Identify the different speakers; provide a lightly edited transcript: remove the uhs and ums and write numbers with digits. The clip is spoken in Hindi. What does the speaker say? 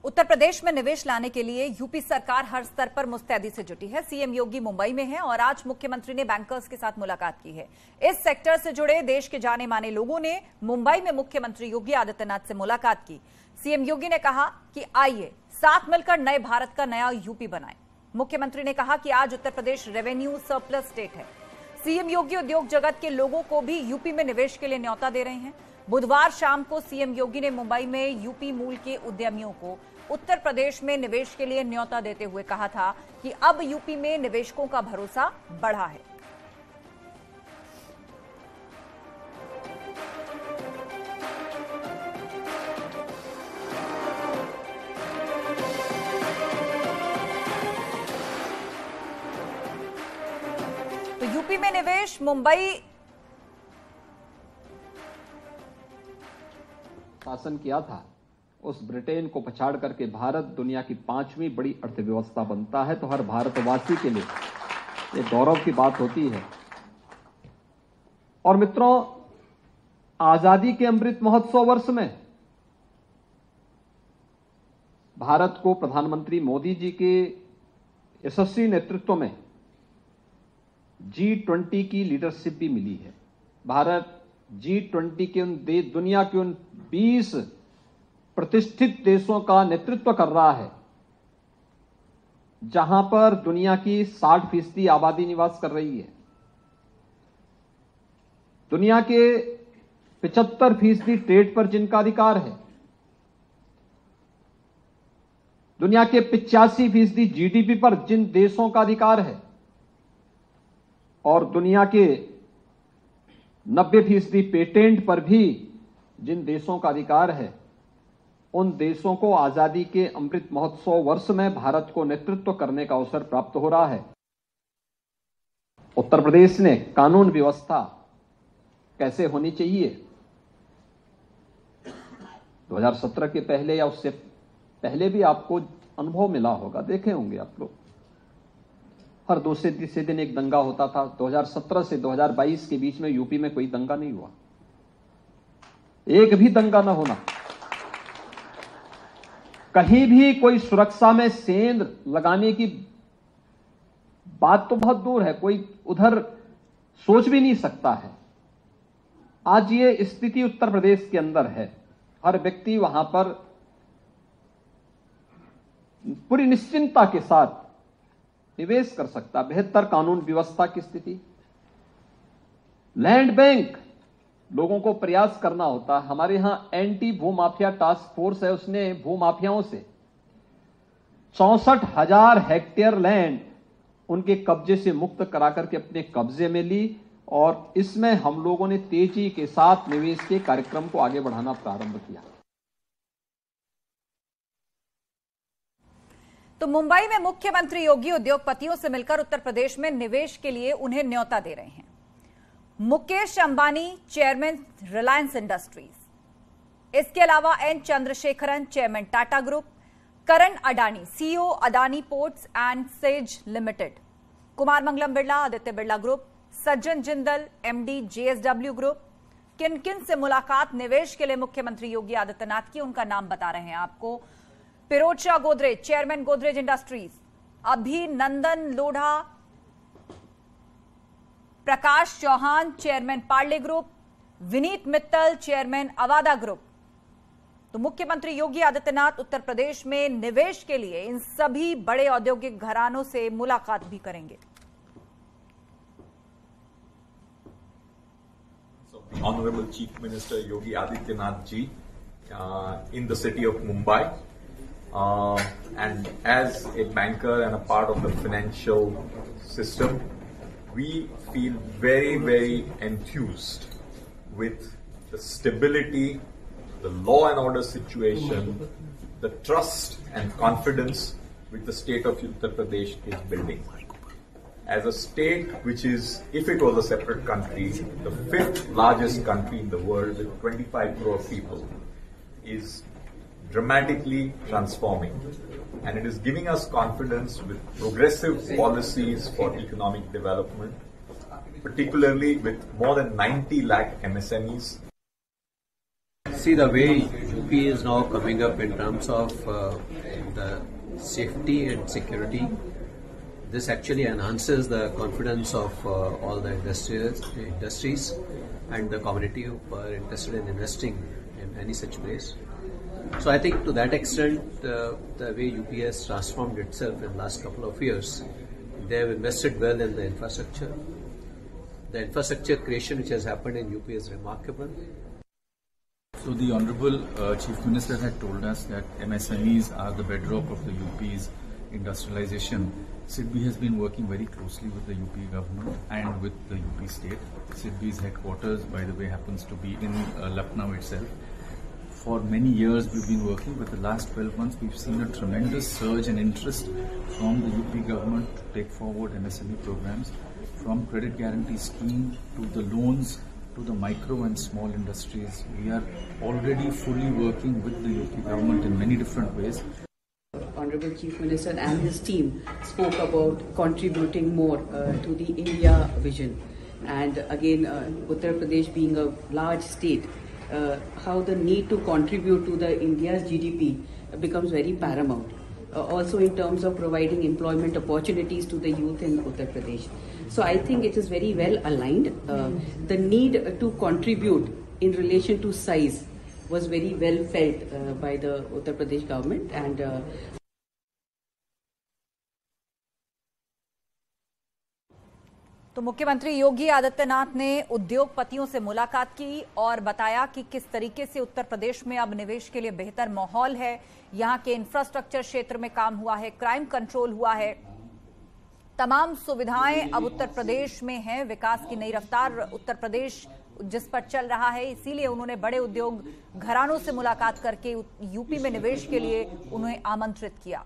Speaker 1: उत्तर प्रदेश में निवेश लाने के लिए यूपी सरकार हर स्तर पर मुस्तैदी से जुटी है। सीएम योगी मुंबई में हैं और आज मुख्यमंत्री ने बैंकर्स के साथ मुलाकात की है। इस सेक्टर से जुड़े देश के जाने माने लोगों ने मुंबई में मुख्यमंत्री योगी आदित्यनाथ से मुलाकात की। सीएम योगी ने कहा कि आइए साथ मिलकर नए भारत का नया यूपी बनाएं। मुख्यमंत्री ने कहा कि आज Uttar Pradesh revenue surplus state है। सीएम योगी उद्योग जगत के लोगों को भी यूपी में निवेश के लिए न्योता दे रहे हैं। बुधवार शाम को सीएम योगी ने मुंबई में यूपी मूल के उद्यमियों को उत्तर प्रदेश में निवेश के लिए न्योता देते हुए कहा था कि अब यूपी में निवेशकों का भरोसा बढ़ा है। तो यूपी में निवेश मुंबई
Speaker 2: शासन किया था, उस ब्रिटेन को पछाड़ करके भारत दुनिया की 5वीं बड़ी अर्थव्यवस्था बनता है, तो हर भारतवासी के लिए ये गौरव की बात होती है। और मित्रों, आजादी के अमृत महोत्सव वर्ष में भारत को प्रधानमंत्री मोदी जी के यशस्वी नेतृत्व में G20 की लीडरशिप भी मिली है। भारत G20 के दुनिया के उन 20 प्रतिष्ठित देशों का नेतृत्व कर रहा है जहां पर दुनिया की 60% आबादी निवास कर रही है। दुनिया के 75% ट्रेड पर जिनका अधिकार है, दुनिया के 85% जीडीपी पर जिन देशों का अधिकार है और दुनिया के 90% पेटेंट पर भी जिन देशों का अधिकार है, उन देशों को आजादी के अमृत महोत्सव वर्ष में भारत को नेतृत्व करने का अवसर प्राप्त हो रहा है। उत्तर प्रदेश ने कानून व्यवस्था कैसे होनी चाहिए, 2017 के पहले या उससे पहले भी आपको अनुभव मिला होगा, देखे होंगे आप लोग। हर दूसरे तीसरे दिन एक दंगा होता था। 2017 से 2022 के बीच में यूपी में कोई दंगा नहीं हुआ, एक भी दंगा न होना। कहीं भी कोई सुरक्षा में सेंध लगाने की बात तो बहुत दूर है, कोई उधर सोच भी नहीं सकता है। आज ये स्थिति उत्तर प्रदेश के अंदर है। हर व्यक्ति वहां पर पूरी निश्चिंतता के साथ निवेश कर सकता। बेहतर कानून व्यवस्था की स्थिति, लैंड बैंक, लोगों को प्रयास करना होता है। हमारे यहां एंटी भूमाफिया टास्क फोर्स है, उसने भूमाफियाओं से 64,000 हेक्टेयर लैंड उनके कब्जे से मुक्त करा करके अपने कब्जे में ली और इसमें हम लोगों ने तेजी के साथ निवेश के कार्यक्रम को आगे बढ़ाना प्रारंभ किया।
Speaker 1: तो मुंबई में मुख्यमंत्री योगी उद्योगपतियों से मिलकर उत्तर प्रदेश में निवेश के लिए उन्हें न्योता दे रहे हैं। मुकेश अंबानी चेयरमैन रिलायंस इंडस्ट्रीज, इसके अलावा N Chandrasekaran chairman Tata group, Karan Adani CEO Adani ports and SEZ limited, Kumar Mangalam Birla Aditya Birla group, Sajjan Jindal MD JSW group. किन किन से मुलाकात निवेश के लिए मुख्यमंत्री योगी आदित्यनाथ की, उनका नाम बता रहे हैं आपको। Pirojsha Godrej chairman Godrej industries, Abhinandan Lodha, Prakash Chauhan chairman Parle group, Vineet Mittal chairman Avaada group. तो मुख्यमंत्री योगी आदित्यनाथ उत्तर प्रदेश में निवेश के लिए इन सभी बड़े औद्योगिक घरानों से मुलाकात भी करेंगे।
Speaker 3: Honorable Chief Minister Yogi Adityanath ji in the city of Mumbai, and as a banker and a part of the financial system, we feel very, very enthused with the stability, the law and order situation, the trust and confidence which the state of Uttar Pradesh is building. As a state which is, if it was a separate country, the 5th largest country in the world with 25 crore people, is dramatically transforming. And it is giving us confidence with progressive policies for economic development, particularly with more than 90 lakh MSMEs.
Speaker 4: See, the way UP is now coming up in terms of the safety and security. This actually enhances the confidence of all the industries and the community who are interested in investing in any such place. So I think to that extent, the way UP has transformed itself in the last couple of years, they have invested well in the infrastructure. The infrastructure creation which has happened in UP is remarkable.
Speaker 5: So the Honourable Chief Minister had told us that MSMEs are the bedrock of the UP's industrialization. SIDBI has been working very closely with the UP government and with the UP state. SIDBI's headquarters, by the way, happens to be in Lucknow itself. For many years we've been working, but the last 12 months we've seen a tremendous surge in interest from the UP government to take forward MSME programs, from credit guarantee scheme to the loans to the micro and small industries. We are already fully working with the UP government in many different ways.
Speaker 6: Honorable Chief Minister and his team spoke about contributing more to the India vision. And again, Uttar Pradesh being a large state, how the need to contribute to the India's GDP becomes very paramount. Also in terms of providing employment opportunities to the youth in Uttar Pradesh. So I think it is very well aligned. The need to contribute in relation to size was very well felt by the Uttar Pradesh government, and
Speaker 1: तो मुख्यमंत्री योगी आदित्यनाथ ने उद्योगपतियों से मुलाकात की और बताया कि किस तरीके से उत्तर प्रदेश में अब निवेश के लिए बेहतर माहौल है। यहां के इंफ्रास्ट्रक्चर क्षेत्र में काम हुआ है, क्राइम कंट्रोल हुआ है, तमाम सुविधाएं अब उत्तर प्रदेश में हैं। विकास की नई रफ्तार उत्तर प्रदेश जिस पर चल रहा है, इसीलिए उन्होंने बड़े उद्योग घरानों से मुलाकात करके यूपी में निवेश के लिए उन्हें आमंत्रित किया।